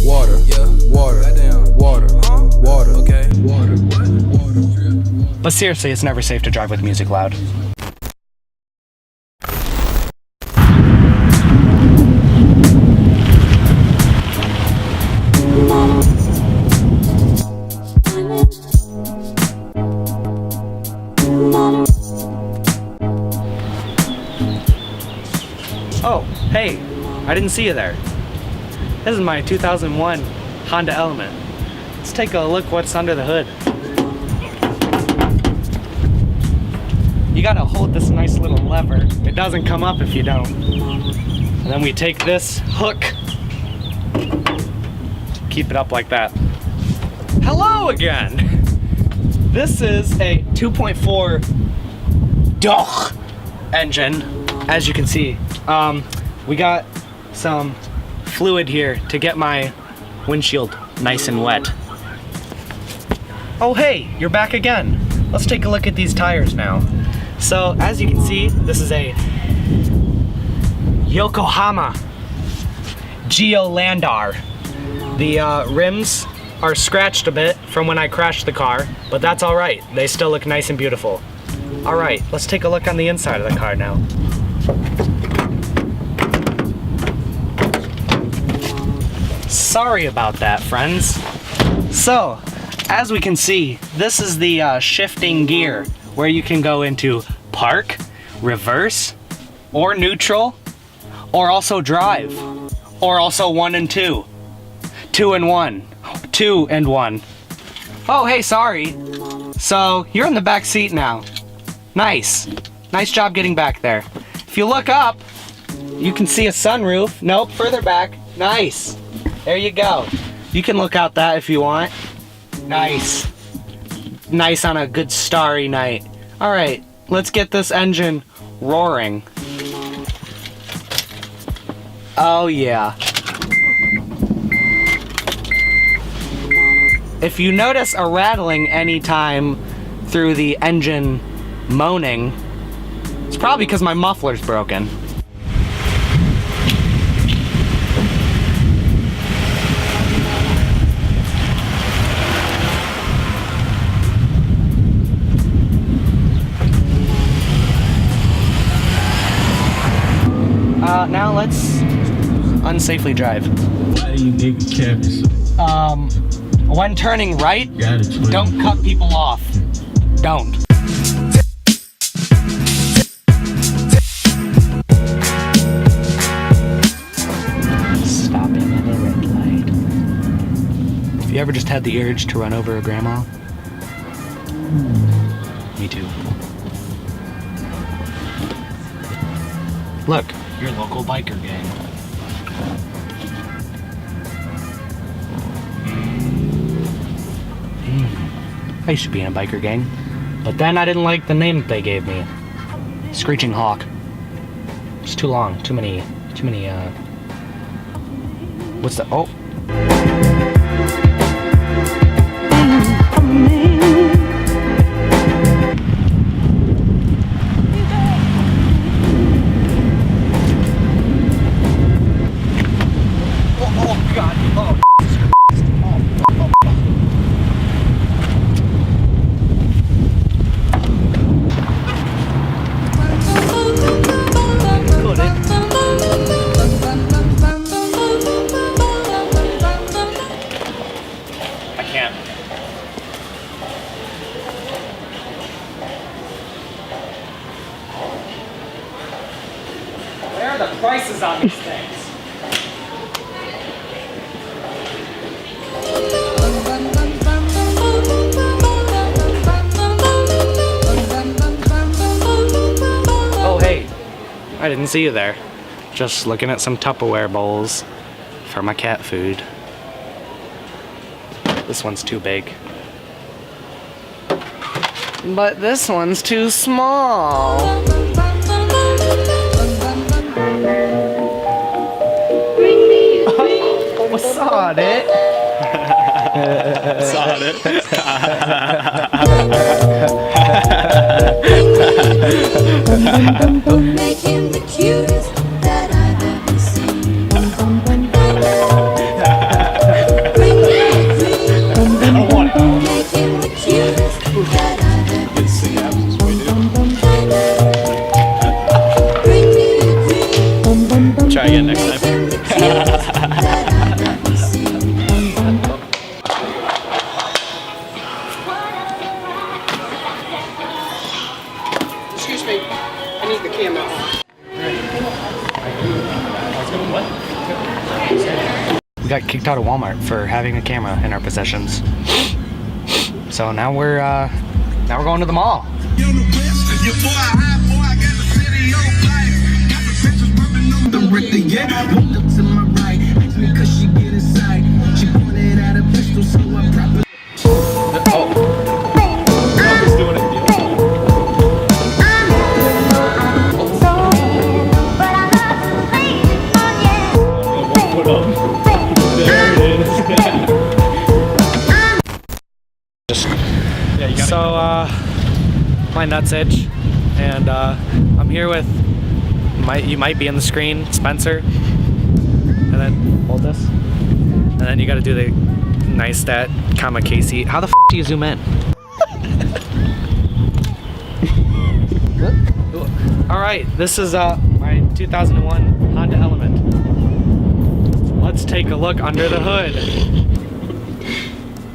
Water, yeah, water, goddamn, water, water, okay, water, what? Water. But seriously, it's never safe to drive with music loud. Oh, hey, I didn't see you there. This is my 2001 Honda Element. Let's take a look what's under the hood. You gotta hold this nice little lever. It doesn't come up if you don't. And then we take this hook, keep it up like that. Hello again! This is a 2.4 Doch engine, as you can see. We got some fluid here to get my windshield nice and wet. Oh hey, you're back again. Let's take a look at these tires now. So as you can see, this is a Yokohama Geolandar. The rims are scratched a bit from when I crashed the car, but that's all right. They still look nice and beautiful. All right, let's take a look on the inside of the car now. Sorry about that, friends. So, as we can see, this is the shifting gear where you can go into park, reverse, or neutral, or also drive, or also 1 and 2, 2 and 1, 2 and 1. Oh, hey, sorry. So, you're in the back seat now. Nice. Nice job getting back there. If you look up, you can see a sunroof. Nope, further back. Nice. There you go. You can look out that if you want. Nice. Nice on a good starry night. All right, let's get this engine roaring. Oh yeah. If you notice a rattling anytime through the engine moaning, it's probably because my muffler's broken. Now let's unsafely drive. Why do you nigga cap? When turning right, don't cut people off. Don't. Stopping at a red light. Have you ever just had the urge to run over a grandma? Me too. Look, your local biker gang. I used to be in a biker gang, but then I didn't like the name that they gave me. Screeching Hawk. It's too long, too many, what's the, oh. Oh God, oh. Where are the prices on these things? Oh hey, I didn't see you there. Just looking at some Tupperware bowls for my cat food. This one's too big. But this one's too small. Oh, saw it. Saw it. Make him the cutest that I've ever seen. again next time. Excuse me, I need the camera on. We got kicked out of Walmart for having a camera in our possessions. So now we're going to the mall. So my nuts itch, and I'm here with you might be in the screen, Spencer, and then hold this, and then you got to do the nice stat, comma Casey. How the f do you zoom in? All right, this is my 2001 Honda Element. Let's take a look under the hood.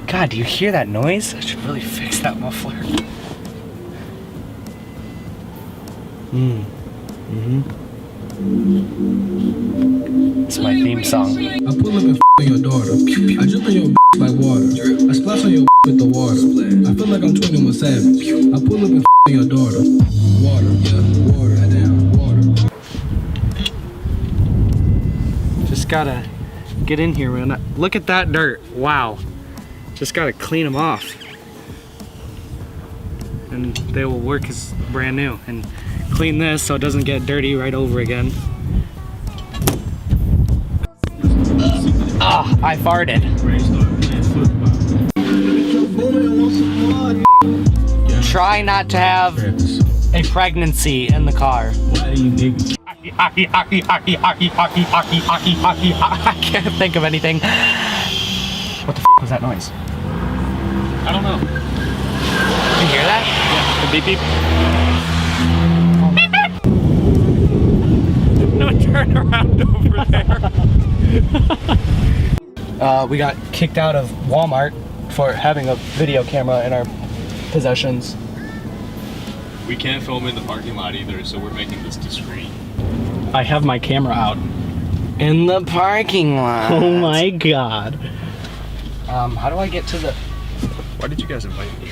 God, do you hear that noise? I should really fix that muffler. It's my theme song. I pull up and on your daughter. I jump on your like water. I splash on your with the water. I feel like I'm 21 Savage. I pull up and on your daughter. Water, yeah, water, damn, water. Just gotta get in here, man. Look at that dirt. Wow. Just gotta clean them off. And they will work as brand new. And clean this so it doesn't get dirty right over again. Ah, I farted. Try not to have a pregnancy in the car. I can't think of anything. What the f was that noise? I don't know. Did you hear that? Yeah, the beep beep. No, turn around over there. We got kicked out of Walmart for having a video camera in our possessions. We can't film in the parking lot either, so we're making this discreet. I have my camera out. In the parking lot. Oh my god. How do I get to the... Why did you guys invite me?